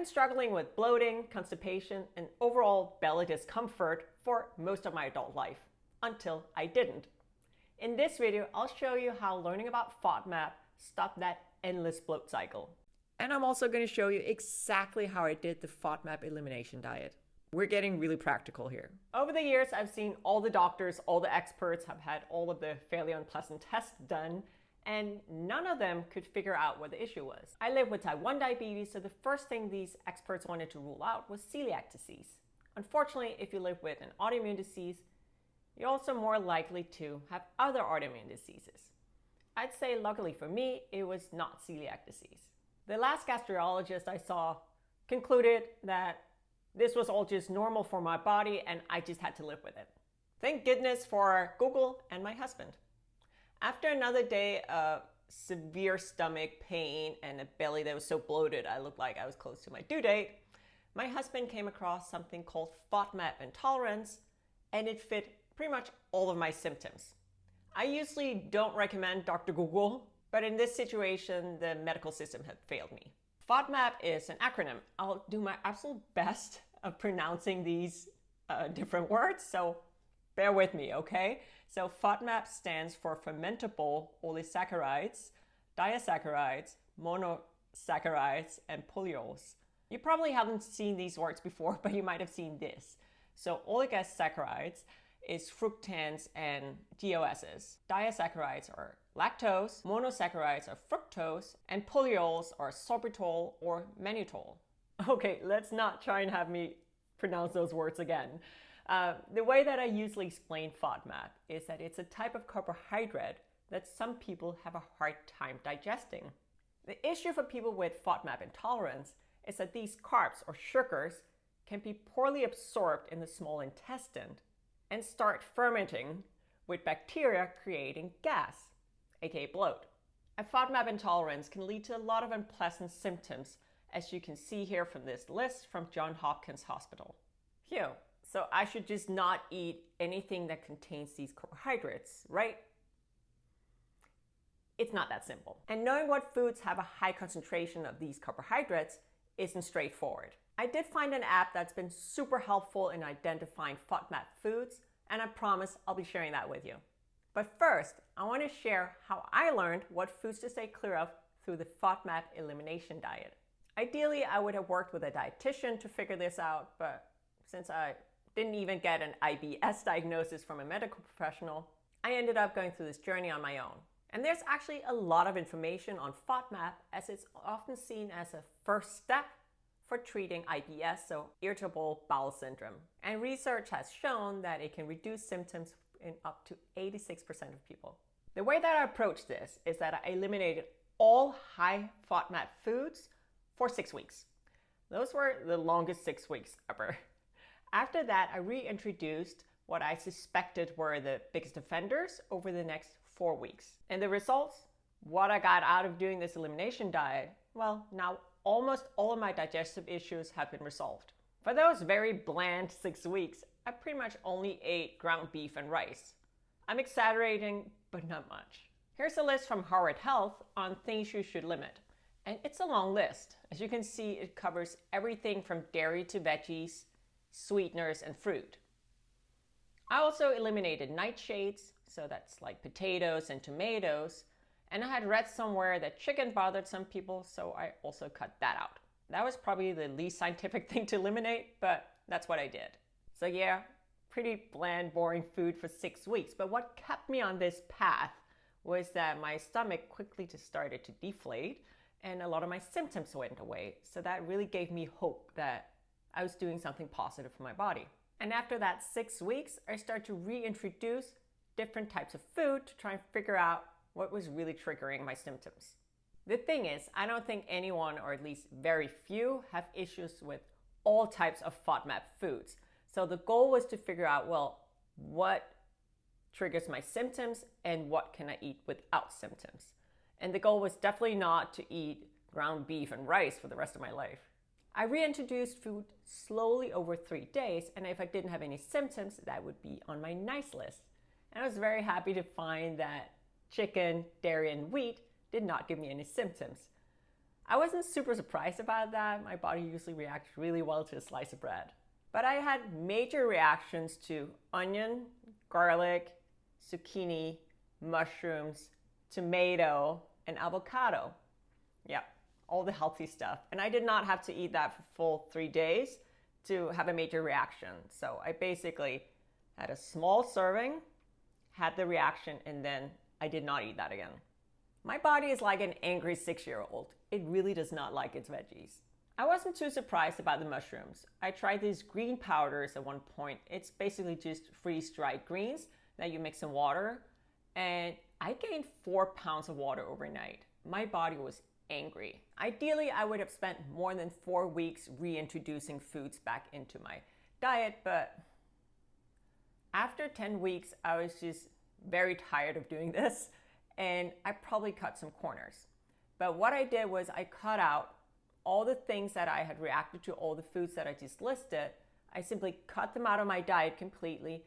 been struggling with bloating, constipation, and overall belly discomfort for most of my adult life, until I didn't. In this video, I'll show you how learning about FODMAP stopped that endless bloat cycle. And I'm also going to show you exactly how I did the FODMAP elimination diet. We're getting really practical here. Over the years, I've seen all the doctors, all the experts have had all of the fairly unpleasant tests done, and none of them could figure out what the issue was. I live with type 1 diabetes, so the first thing these experts wanted to rule out was celiac disease. Unfortunately, if you live with an autoimmune disease, you're also more likely to have other autoimmune diseases. I'd say luckily for me, it was not celiac disease. The last gastrologist I saw concluded that this was all just normal for my body and I just had to live with it. Thank goodness for Google and my husband. After another day of severe stomach pain and a belly that was so bloated I looked like I was close to my due date, my husband came across something called FODMAP Intolerance, and it fit pretty much all of my symptoms. I usually don't recommend Dr. Google, but in this situation, the medical system had failed me. FODMAP is an acronym. I'll do my absolute best of pronouncing these different words, so bear with me, okay? So FODMAP stands for fermentable oligosaccharides, disaccharides, monosaccharides, and polyols. You probably haven't seen these words before, but you might have seen this. So oligosaccharides is fructans and GOSs. Disaccharides are lactose, monosaccharides are fructose, and polyols are sorbitol or mannitol. Okay, let's not try and have me pronounce those words again. The way that I usually explain FODMAP is that it's a type of carbohydrate that some people have a hard time digesting. The issue for people with FODMAP intolerance is that these carbs or sugars can be poorly absorbed in the small intestine and start fermenting with bacteria creating gas, aka bloat. A FODMAP intolerance can lead to a lot of unpleasant symptoms, as you can see here from this list from Johns Hopkins Hospital. Phew, so I should just not eat anything that contains these carbohydrates, right? It's not that simple. And knowing what foods have a high concentration of these carbohydrates isn't straightforward. I did find an app that's been super helpful in identifying FODMAP foods, and I promise I'll be sharing that with you. But first, I want to share how I learned what foods to stay clear of through the FODMAP elimination diet. Ideally, I would have worked with a dietitian to figure this out, but since I didn't even get an IBS diagnosis from a medical professional, I ended up going through this journey on my own. And there's actually a lot of information on FODMAP, as it's often seen as a first step for treating IBS, so irritable bowel syndrome. And research has shown that it can reduce symptoms in up to 86% of people. The way that I approached this is that I eliminated all high FODMAP foods for 6 weeks. Those were the longest 6 weeks ever. After that, I reintroduced what I suspected were the biggest offenders over the next 4 weeks. And the results, what I got out of doing this elimination diet, well, now almost all of my digestive issues have been resolved. For those very bland 6 weeks, I pretty much only ate ground beef and rice. I'm exaggerating, but not much. Here's a list from Harvard Health on things you should limit. And it's a long list. As you can see, it covers everything from dairy to veggies, sweeteners, and fruit. I also eliminated nightshades, so that's like potatoes and tomatoes, and I had read somewhere that chicken bothered some people, so I also cut that out. That was probably the least scientific thing to eliminate, but that's what I did. So yeah, pretty bland, boring food for 6 weeks, but what kept me on this path was that my stomach quickly just started to deflate and a lot of my symptoms went away. So that really gave me hope that I was doing something positive for my body. And after that 6 weeks, I started to reintroduce different types of food to try and figure out what was really triggering my symptoms. The thing is, I don't think anyone, or at least very few, have issues with all types of FODMAP foods. So the goal was to figure out, well, what triggers my symptoms and what can I eat without symptoms? And the goal was definitely not to eat ground beef and rice for the rest of my life. I reintroduced food slowly over 3 days, and if I didn't have any symptoms, that would be on my nice list. And I was very happy to find that chicken, dairy, and wheat did not give me any symptoms. I wasn't super surprised about that. My body usually reacts really well to a slice of bread. But I had major reactions to onion, garlic, zucchini, mushrooms, tomato, and avocado. Yeah, all the healthy stuff. And I did not have to eat that for full 3 days to have a major reaction. So I basically had a small serving, had the reaction, and then I did not eat that again. My body is like an angry 6-year-old. It really does not like its veggies. I wasn't too surprised about the mushrooms. I tried these green powders at one point. It's basically just freeze-dried greens that you mix in water. And I gained 4 pounds of water overnight. My body was angry. Ideally, I would have spent more than 4 weeks reintroducing foods back into my diet, but after 10 weeks, I was just very tired of doing this, and I probably cut some corners. But what I did was I cut out all the things that I had reacted to, all the foods that I just listed. I simply cut them out of my diet completely,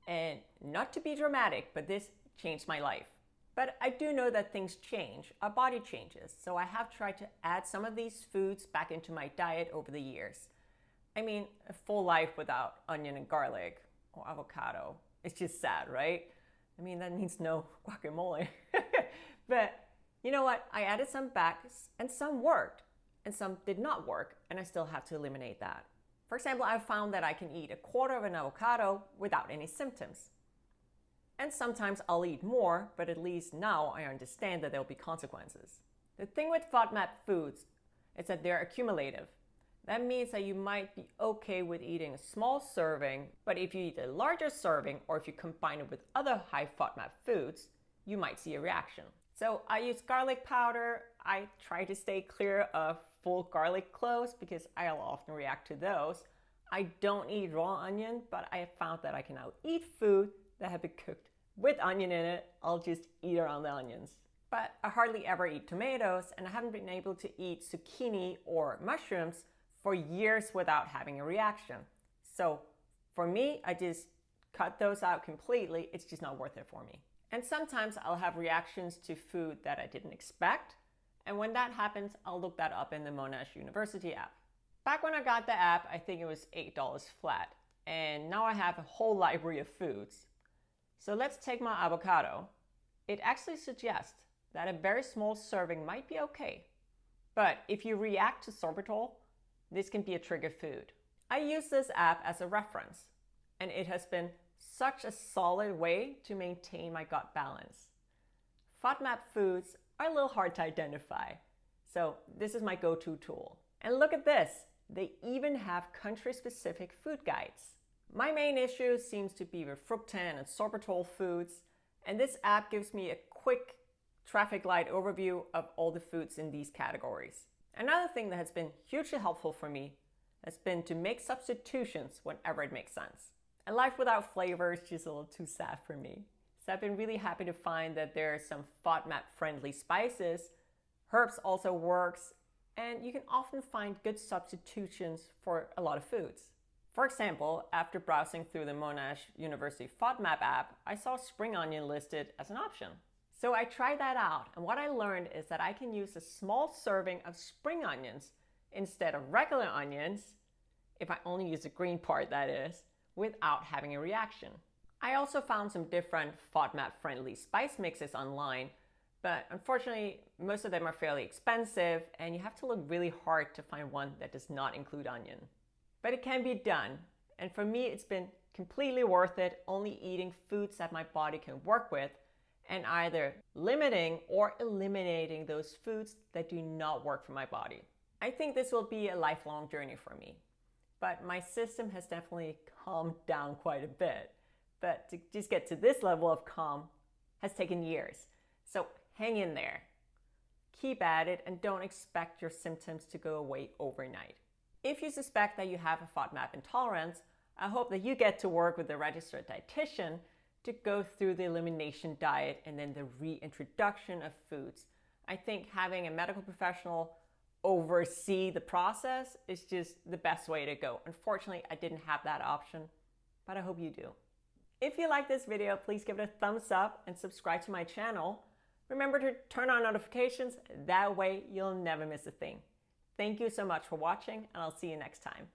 and not to be dramatic, but this changed my life. But I do know that things change, our body changes, so I have tried to add some of these foods back into my diet over the years. I mean, a full life without onion and garlic or avocado, it's just sad, right? I mean, that means no guacamole. But you know what? I added some back, and some worked, and some did not work, and I still have to eliminate that. For example, I've found that I can eat a quarter of an avocado without any symptoms. And sometimes I'll eat more, but at least now I understand that there'll be consequences. The thing with FODMAP foods is that they're accumulative. That means that you might be okay with eating a small serving, but if you eat a larger serving or if you combine it with other high FODMAP foods, you might see a reaction. So I use garlic powder. I try to stay clear of full garlic cloves because I'll often react to those. I don't eat raw onion, but I have found that I can now eat food that have been cooked with onion in it. I'll just eat around the onions. But I hardly ever eat tomatoes, and I haven't been able to eat zucchini or mushrooms for years without having a reaction. So for me, I just cut those out completely. It's just not worth it for me. And sometimes I'll have reactions to food that I didn't expect. And when that happens, I'll look that up in the Monash University app. Back when I got the app, I think it was $8 flat. And now I have a whole library of foods. So let's take my avocado. It actually suggests that a very small serving might be okay. But if you react to sorbitol, this can be a trigger food. I use this app as a reference, and it has been such a solid way to maintain my gut balance. FODMAP foods are a little hard to identify, so this is my go-to tool. And look at this, they even have country-specific food guides. My main issue seems to be with fructan and sorbitol foods, and this app gives me a quick traffic light overview of all the foods in these categories. Another thing that has been hugely helpful for me has been to make substitutions whenever it makes sense. A life without flavor is just a little too sad for me. So I've been really happy to find that there are some FODMAP-friendly spices. Herbs also works, and you can often find good substitutions for a lot of foods. For example, after browsing through the Monash University FODMAP app, I saw spring onion listed as an option. So I tried that out, and what I learned is that I can use a small serving of spring onions instead of regular onions, if I only use the green part that is, without having a reaction. I also found some different FODMAP-friendly spice mixes online, but unfortunately, most of them are fairly expensive, and you have to look really hard to find one that does not include onion. But it can be done, and for me, it's been completely worth it only eating foods that my body can work with, and either limiting or eliminating those foods that do not work for my body. I think this will be a lifelong journey for me, but my system has definitely calmed down quite a bit. But to just get to this level of calm has taken years. So hang in there, keep at it, and don't expect your symptoms to go away overnight. If you suspect that you have a FODMAP intolerance, I hope that you get to work with a registered dietitian to go through the elimination diet and then the reintroduction of foods. I think having a medical professional oversee the process is just the best way to go. Unfortunately, I didn't have that option, but I hope you do. If you like this video, please give it a thumbs up and subscribe to my channel. Remember to turn on notifications, that way you'll never miss a thing. Thank you so much for watching, and I'll see you next time.